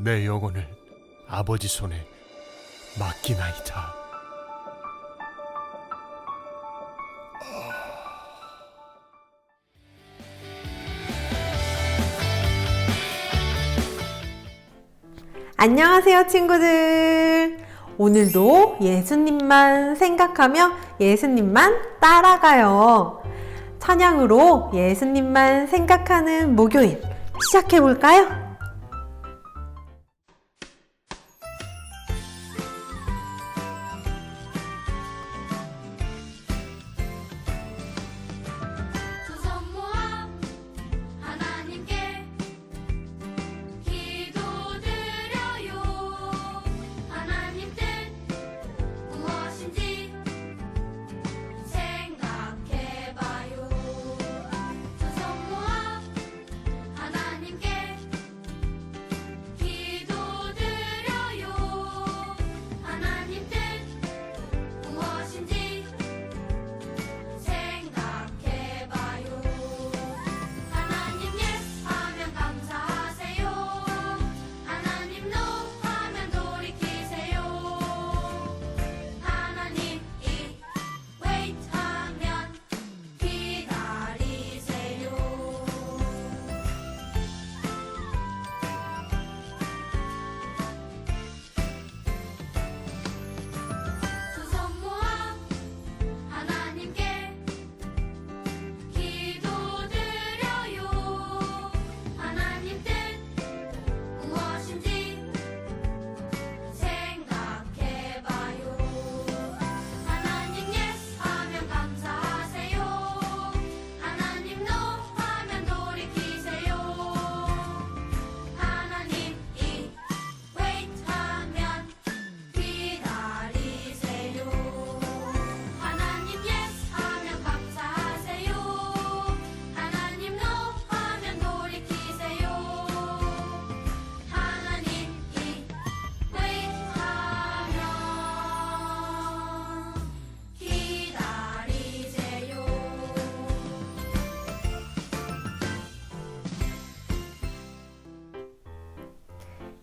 내 영혼을 아버지 손에 맡기나이다. 안녕하세요, 친구들. 오늘도 예수님만 생각하며 예수님만 따라가요. 찬양으로 예수님만 생각하는 목요일 시작해 볼까요?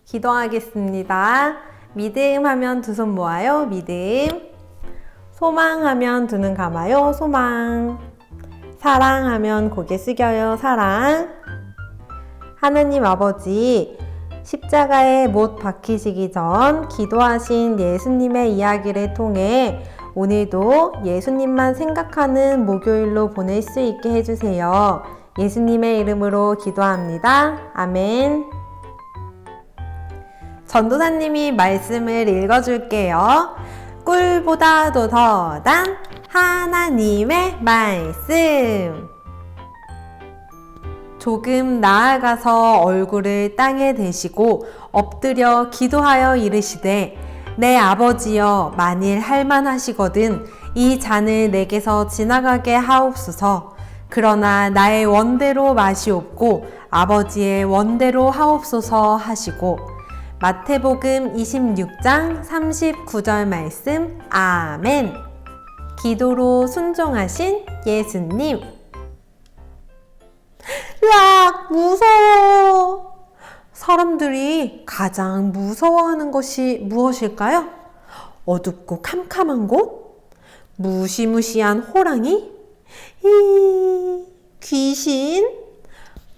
기도하겠습니다. 믿음 하면 두 손 모아요. 믿음. 소망 하면 두 눈 감아요. 소망. 사랑 하면 고개 숙여요. 사랑. 하느님 아버지, 십자가에 못 박히시기 전 기도하신 예수님의 이야기를 통해 오늘도 예수님만 생각하는 목요일로 보낼 수 있게 해주세요. 예수님의 이름으로 기도합니다. 아멘. 전도사님이 말씀을 읽어줄게요. 꿀보다도 더 단 하나님의 말씀. 조금 나아가서 얼굴을 땅에 대시고 엎드려 기도하여 이르시되 내 아버지여, 만일 할만하시거든 이 잔을 내게서 지나가게 하옵소서. 그러나 나의 원대로 마시옵고 아버지의 원대로 하옵소서 하시고. 마태복음 26장 39절 말씀. 아멘. 기도로 순종하신 예수님. 으악, 무서워. 사람들이 가장 무서워하는 것이 무엇일까요? 어둡고 캄캄한 곳? 무시무시한 호랑이? 귀신?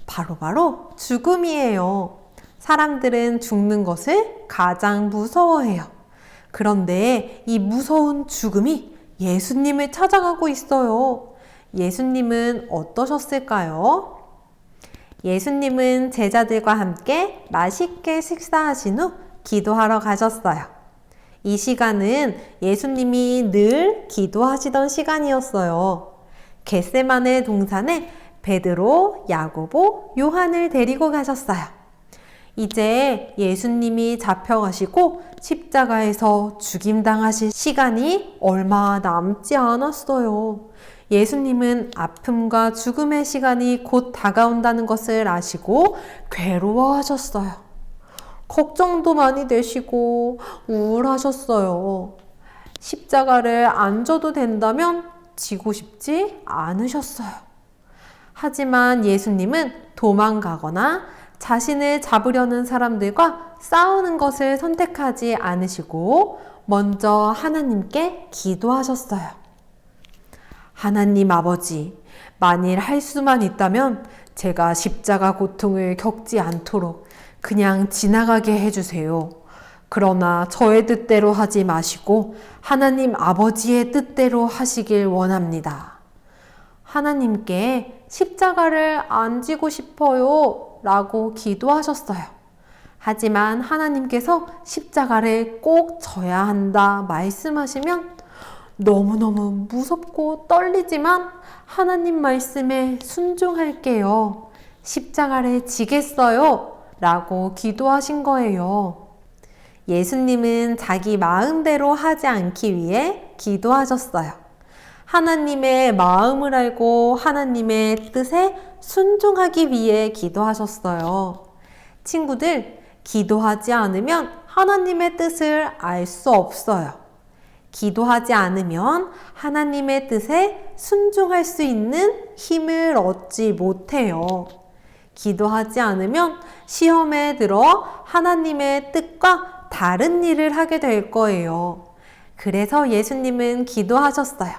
바로 죽음이에요. 사람들은 죽는 것을 가장 무서워해요. 그런데 이 무서운 죽음이 예수님을 찾아가고 있어요. 예수님은 어떠셨을까요? 예수님은 제자들과 함께 맛있게 식사하신 후 기도하러 가셨어요. 이 시간은 예수님이 늘 기도하시던 시간이었어요. 겟세마네 동산에 베드로, 야고보, 요한을 데리고 가셨어요. 이제 예수님이 잡혀가시고 십자가에서 죽임당하실 시간이 얼마 남지 않았어요. 예수님은 아픔과 죽음의 시간이 곧 다가온다는 것을 아시고 괴로워하셨어요. 걱정도 많이 되시고 우울하셨어요. 십자가를 안 져도 된다면 지고 싶지 않으셨어요. 하지만 예수님은 도망가거나 자신을 잡으려는 사람들과 싸우는 것을 선택하지 않으시고 먼저 하나님께 기도하셨어요. 하나님 아버지, 만일 할 수만 있다면 제가 십자가 고통을 겪지 않도록 그냥 지나가게 해주세요. 그러나 저의 뜻대로 하지 마시고 하나님 아버지의 뜻대로 하시길 원합니다. 하나님께 십자가를 안 지고 싶어요 라고 기도하셨어요. 하지만 하나님께서 십자가를 꼭 져야 한다 말씀하시면 너무너무 무섭고 떨리지만 하나님 말씀에 순종할게요. 십자가를 지겠어요 라고 기도하신 거예요. 예수님은 자기 마음대로 하지 않기 위해 기도하셨어요. 하나님의 마음을 알고 하나님의 뜻에 순종하기 위해 기도하셨어요. 친구들, 기도하지 않으면 하나님의 뜻을 알 수 없어요. 기도하지 않으면 하나님의 뜻에 순종할 수 있는 힘을 얻지 못해요. 기도하지 않으면 시험에 들어 하나님의 뜻과 다른 일을 하게 될 거예요. 그래서 예수님은 기도하셨어요.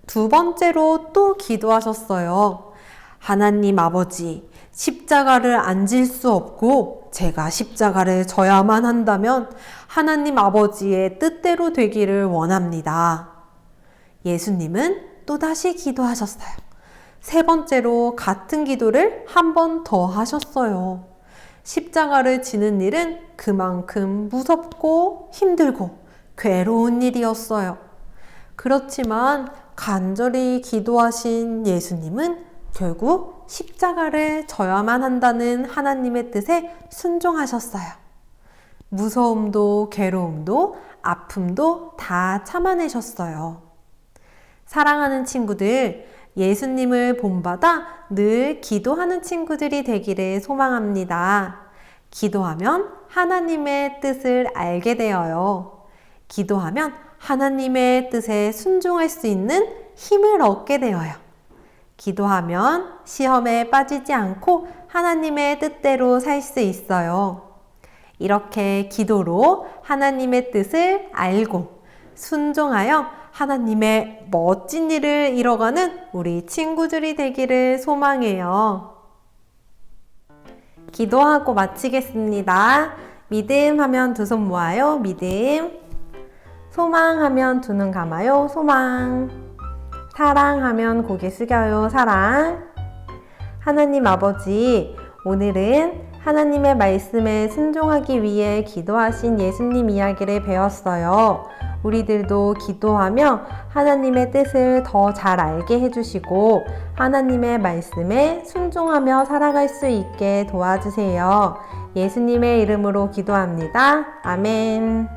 두 번째로 또 기도하셨어요. 하나님 아버지, 십자가를 안 질 수 없고 제가 십자가를 져야만 한다면 하나님 아버지의 뜻대로 되기를 원합니다. 예수님은 또다시 기도하셨어요. 세 번째로 같은 기도를 한 번 더 하셨어요. 십자가를 지는 일은 그만큼 무섭고 힘들고 괴로운 일이었어요. 그렇지만 간절히 기도하신 예수님은 결국 십자가를 져야만 한다는 하나님의 뜻에 순종하셨어요. 무서움도 괴로움도 아픔도 다 참아내셨어요. 사랑하는 친구들, 예수님을 본받아 늘 기도하는 친구들이 되기를 소망합니다. 기도하면 하나님의 뜻을 알게 되어요. 기도하면 하나님의 뜻에 순종할 수 있는 힘을 얻게 되어요. 기도하면 시험에 빠지지 않고 하나님의 뜻대로 살 수 있어요. 이렇게 기도로 하나님의 뜻을 알고 순종하여 하나님의 멋진 일을 이뤄가는 우리 친구들이 되기를 소망해요. 기도하고 마치겠습니다. 믿음 하면 두 손 모아요. 믿음. 소망 하면 두 눈 감아요. 소망. 사랑 하면 고개 숙여요. 사랑. 하나님 아버지, 오늘은 하나님의 말씀에 순종하기 위해 기도하신 예수님 이야기를 배웠어요. 우리들도 기도하며 하나님의 뜻을 더 잘 알게 해주시고 하나님의 말씀에 순종하며 살아갈 수 있게 도와주세요. 예수님의 이름으로 기도합니다. 아멘.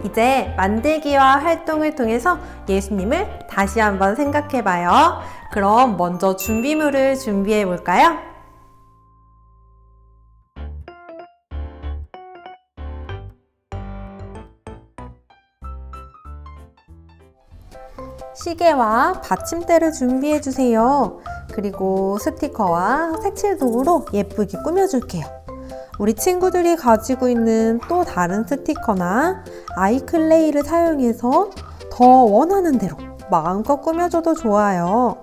이제 만들기와 활동을 통해서 예수님을 다시 한번 생각해봐요. 그럼 먼저 준비물을 준비해 볼까요? 시계와 받침대를 준비해 주세요. 그리고 스티커와 색칠 도구로 예쁘게 꾸며줄게요. 우리 친구들이 가지고 있는 또 다른 스티커나 아이클레이를 사용해서 더 원하는 대로 마음껏 꾸며줘도 좋아요.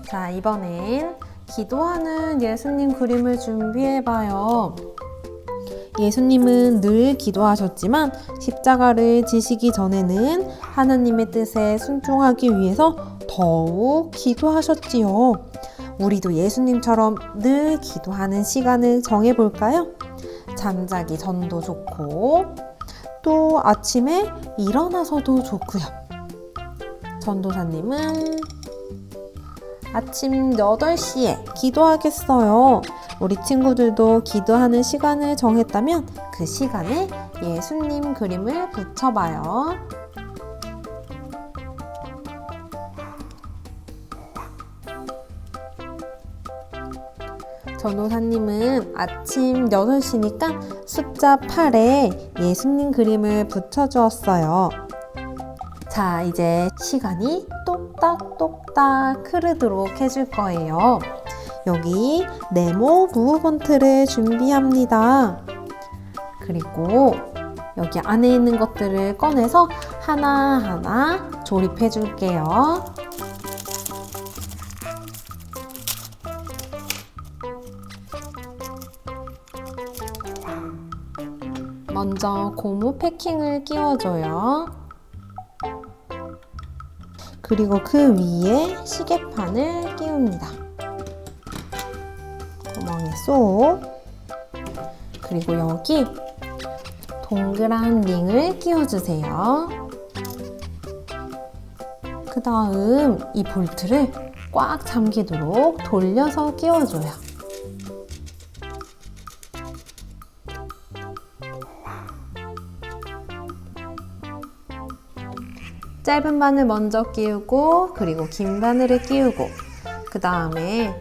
자, 이번엔 기도하는 예수님 그림을 준비해봐요. 예수님은 늘 기도하셨지만 십자가를 지시기 전에는 하나님의 뜻에 순종하기 위해서 더욱 기도하셨지요. 우리도 예수님처럼 늘 기도하는 시간을 정해볼까요? 잠자기 전도 좋고 또 아침에 일어나서도 좋고요. 전도사님은 아침 8시에 기도하겠어요. 우리 친구들도 기도하는 시간을 정했다면 그 시간에 예수님 그림을 붙여봐요. 전도사님은 아침 6시니까 숫자 8에 예수님 그림을 붙여주었어요. 자, 이제 시간이 똑딱똑딱 흐르도록 해줄 거예요. 여기 네모 무브먼트를 준비합니다. 그리고 여기 안에 있는 것들을 꺼내서 하나하나 조립해 줄게요. 먼저 고무 패킹을 끼워줘요. 그리고 그 위에 시계판을 끼웁니다. 구멍에 쏙. 그리고 여기 동그란 링을 끼워주세요. 그 다음 이 볼트를 꽉 잠기도록 돌려서 끼워줘요. 짧은 바늘 먼저 끼우고 그리고 긴 바늘을 끼우고 그 다음에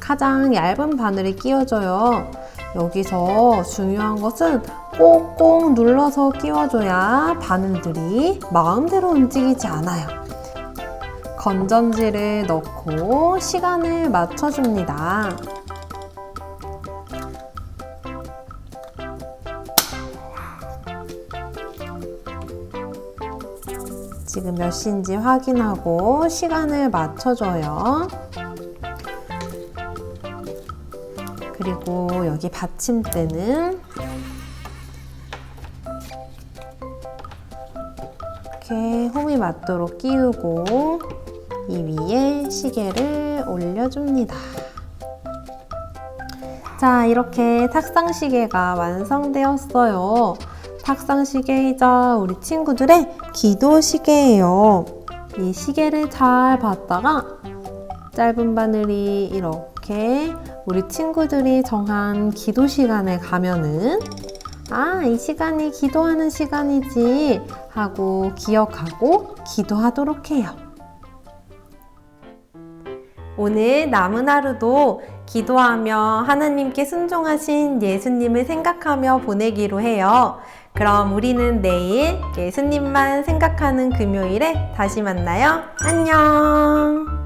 가장 얇은 바늘을 끼워줘요. 여기서 중요한 것은 꼭꼭 눌러서 끼워줘야 바늘들이 마음대로 움직이지 않아요. 건전지를 넣고 시간을 맞춰줍니다. 지금 몇 시인지 확인하고 시간을 맞춰줘요. 그리고 여기 받침대는 이렇게 홈이 맞도록 끼우고 이 위에 시계를 올려줍니다. 자, 이렇게 탁상시계가 완성되었어요. 탁상시계이자 우리 친구들의 기도시계예요. 이 시계를 잘 봤다가 짧은 바늘이 이렇게 우리 친구들이 정한 기도 시간에 가면은 이 시간이 기도하는 시간이지 하고 기억하고 기도하도록 해요. 오늘 남은 하루도 기도하며 하나님께 순종하신 예수님을 생각하며 보내기로 해요. 그럼 우리는 내일 예수님만 생각하는 금요일에 다시 만나요. 안녕!